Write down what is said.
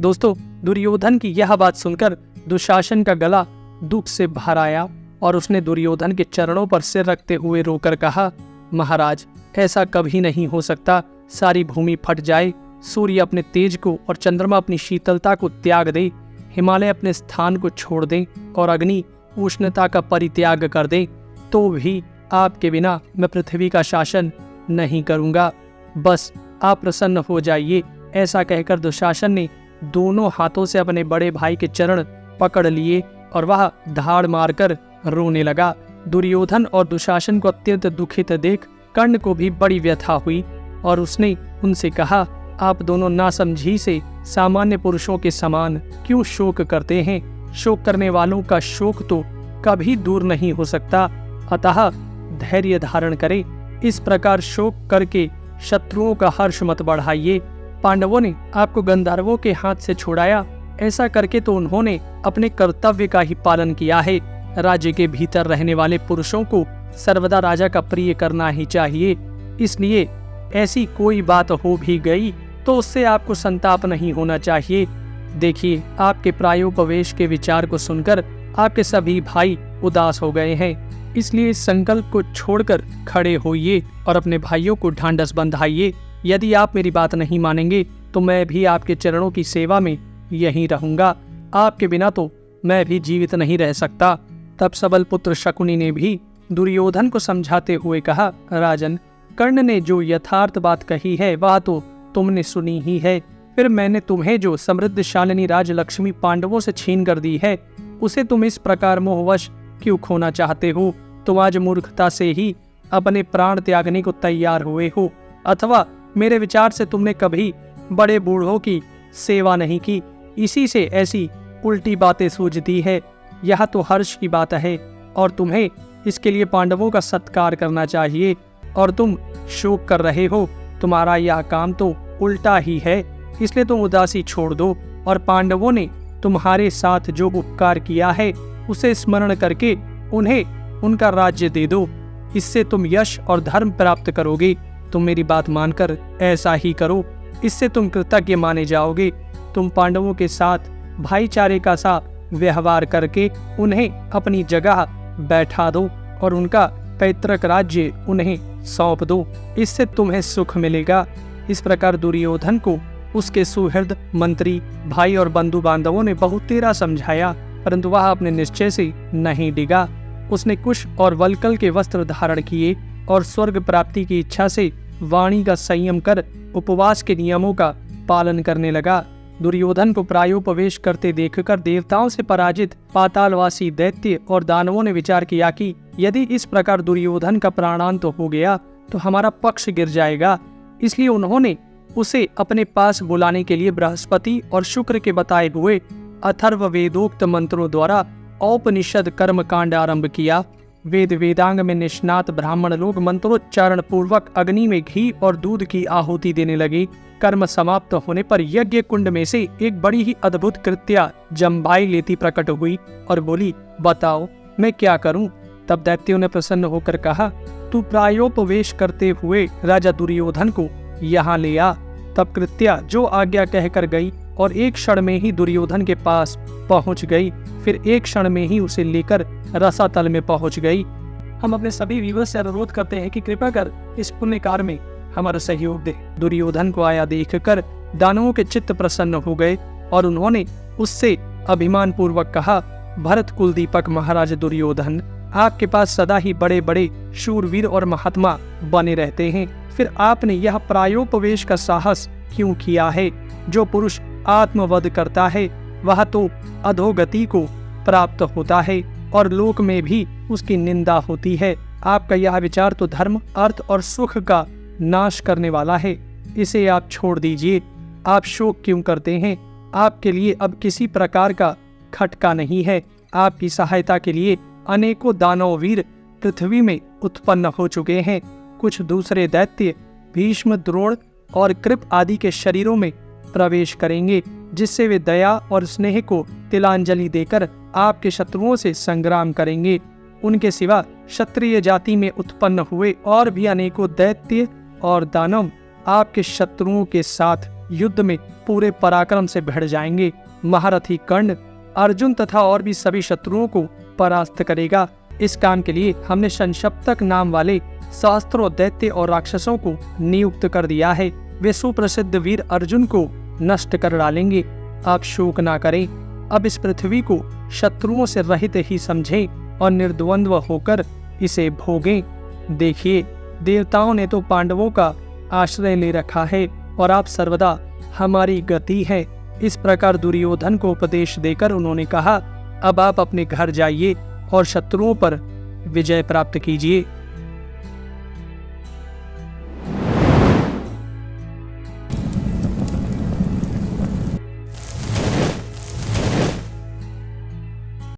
दोस्तों, दुर्योधन की यह बात सुनकर दुशासन का गला दुख से भर आया और उसने दुर्योधन के चरणों पर सिर रखते हुए रोकर कहा, महाराज, ऐसा कभी नहीं हो सकता। सारी भूमि फट जाए, सूर्य अपने तेज को और चंद्रमा अपनी शीतलता को त्याग दे, हिमालय अपने स्थान को छोड़ दे और अग्नि उष्णता का परित्याग कर दे, तो भी आपके बिना मैं पृथ्वी का शासन नहीं करूंगा। बस आप प्रसन्न हो जाइए। ऐसा कहकर दुशासन ने दोनों हाथों से अपने बड़े भाई के चरण पकड़ लिए और वह धाड़ मारकर रोने लगा। दुर्योधन और दुशासन को अत्यंत दुखित देख कर्ण को भी बड़ी व्यथा हुई और उसने उनसे कहा, आप दोनों नासमझी से सामान्य पुरुषों के समान क्यों शोक करते हैं? शोक करने वालों का शोक तो कभी दूर नहीं हो सकता, अतः धैर्य धारण करें। इस प्रकार शोक करके शत्रुओं का हर्ष मत बढ़ाइए। पांडवों ने आपको गंधर्वों के हाथ से छुड़ाया, ऐसा करके तो उन्होंने अपने कर्तव्य का ही पालन किया है। राज्य के भीतर रहने वाले पुरुषों को सर्वदा राजा का प्रिय करना ही चाहिए। इसलिए ऐसी कोई बात हो भी गई तो उससे आपको संताप नहीं होना चाहिए। देखिए, आपके प्रायोपवेश के विचार को सुनकर आपके सभी भाई उदास हो गए हैं। इसलिए इस संकल्प को छोड़कर खड़े होइए और अपने भाइयों को ढांढस बंधाइए। यदि आप मेरी बात नहीं मानेंगे तो मैं भी आपके चरणों की सेवा में यहीं रहूंगा। आपके बिना तो मैं भी जीवित नहीं रह सकता। तब सबल पुत्र शकुनी ने भी दुर्योधन को समझाते हुए कहा, राजन, कर्ण ने जो यथार्थ बात कही है वह तो तुमने सुनी ही है। फिर मैंने तुम्हें जो समृद्धशालिनी राजलक्ष्मी पांडवों से छीन कर दी है, उसे तुम इस प्रकार मोहवश क्यों खोना चाहते हो? तुम आज मूर्खता से ही अपने प्राण त्यागने को तैयार हुए हो, अथवा मेरे विचार से तुमने कभी बड़े बूढ़ों की सेवा नहीं की, इसी से ऐसी उल्टी बातें सूझती है। यह तो हर्ष की बात है और तुम्हें इसके लिए पांडवों का सत्कार करना चाहिए, और तुम शोक कर रहे हो। तुम्हारा यह काम तो उल्टा ही है, इसलिए तुम उदासी छोड़ दो और पांडवों ने तुम्हारे साथ जो उपकार किया है उसे स्मरण करके उन्हें उनका राज्य दे दो। इससे तुम यश और धर्म प्राप्त करोगे। तुम मेरी बात मानकर ऐसा ही करो, इससे तुम कृतज्ञ माने जाओगे। तुम पांडवों के साथ भाईचारे का सा व्यवहार करके उन्हें अपनी जगह बैठा दो और उनका पैतृक राज्य उन्हें सौंप दो। इससे तुम्हें सुख मिलेगा। इस प्रकार दुर्योधन को उसके सुहृद मंत्री, भाई और बंधु बांधवों ने बहुत तेरा समझाया, परंतु वह अपने निश्चय से नहीं डिगा। उसने कुश और वल्कल के वस्त्र धारण किए और स्वर्ग प्राप्ति की इच्छा से वाणी का संयम कर उपवास के नियमों का पालन करने लगा। दुर्योधन को प्रायोपवेश करते देखकर देवताओं से पराजित पातालवासी दैत्य और दानवों ने विचार किया कि यदि इस प्रकार दुर्योधन का प्राणांत हो गया तो हमारा पक्ष गिर जाएगा। इसलिए उन्होंने उसे अपने पास बुलाने के लिए बृहस्पति और शुक्र के बताए हुए अथर्व वेदोक्त मंत्रों द्वारा औपनिषद कर्म कांड आरंभ किया। वेद वेदांग में निष्णात ब्राह्मण लोग मंत्रोच्चारण पूर्वक अग्नि में घी और दूध की आहुति देने लगे। कर्म समाप्त होने पर यज्ञ कुंड में से एक बड़ी ही अद्भुत कृत्या जम्बाई लेती प्रकट हुई और बोली, बताओ मैं क्या करूं? तब दैत्यों ने प्रसन्न होकर कहा, तू प्रायोपवेश करते हुए राजा दुर्योधन को यहाँ ले आ। तब कृत्या जो आज्ञा कहकर गई और एक क्षण में ही दुर्योधन के पास पहुंच गई। फिर एक क्षण में ही उसे लेकर रसातल में पहुंच गई। हम अपने सभी व्यूअर्स से अनुरोध करते हैं कि कृपा कर इस पुण्य कार्य में हमारा सहयोग दे। दुर्योधन को आया देखकर दानवों के चित्त प्रसन्न हो गए और उन्होंने उससे अभिमान पूर्वक कहा, भरत कुल दीपक महाराज दुर्योधन, आपके पास सदा ही बड़े बड़े शूरवीर और महात्मा बने रहते हैं, फिर आपने यह प्रायोपवेश का साहस क्यों किया है? जो पुरुष आत्मवध करता है वह तो अधोगति को प्राप्त होता है और लोक में भी उसकी निंदा होती है। आपका यह विचार तो धर्म, अर्थ और सुख का नाश करने वाला है। इसे आप छोड़ दीजिए। आप शोक क्यों करते हैं? आपके लिए अब किसी प्रकार का खटका नहीं है। आपकी सहायता के लिए अनेकों दानववीर पृथ्वी में उत्पन्न हो चुके हैं। कुछ दूसरे दैत्य भीष्म, द्रोण और कृप आदि के शरीरों में प्रवेश करेंगे, जिससे वे दया और स्नेह को तिलांजलि देकर आपके शत्रुओं से संग्राम करेंगे। उनके सिवा क्षत्रिय जाति में उत्पन्न हुए और भी अनेकों दैत्य और दानव आपके शत्रुओं के साथ युद्ध में पूरे पराक्रम से भिड़ जाएंगे। महारथी कर्ण अर्जुन तथा और भी सभी शत्रुओं को परास्त करेगा। इस काम के लिए हमने संशप्तक नाम वाले सहस्त्रों दैत्य और राक्षसों को नियुक्त कर दिया है। वे सुप्रसिद्ध वीर अर्जुन को नष्ट कर डालेंगे। आप शोक ना करें। अब इस पृथ्वी को शत्रुओं से रहित ही समझें और निर्द्वंद्व होकर इसे भोगें। देखिए, देवताओं ने तो पांडवों का आश्रय ले रखा है और आप सर्वदा हमारी गति है। इस प्रकार दुर्योधन को उपदेश देकर उन्होंने कहा, अब आप अपने घर जाइए और शत्रुओं पर विजय प्राप्त कीजिए।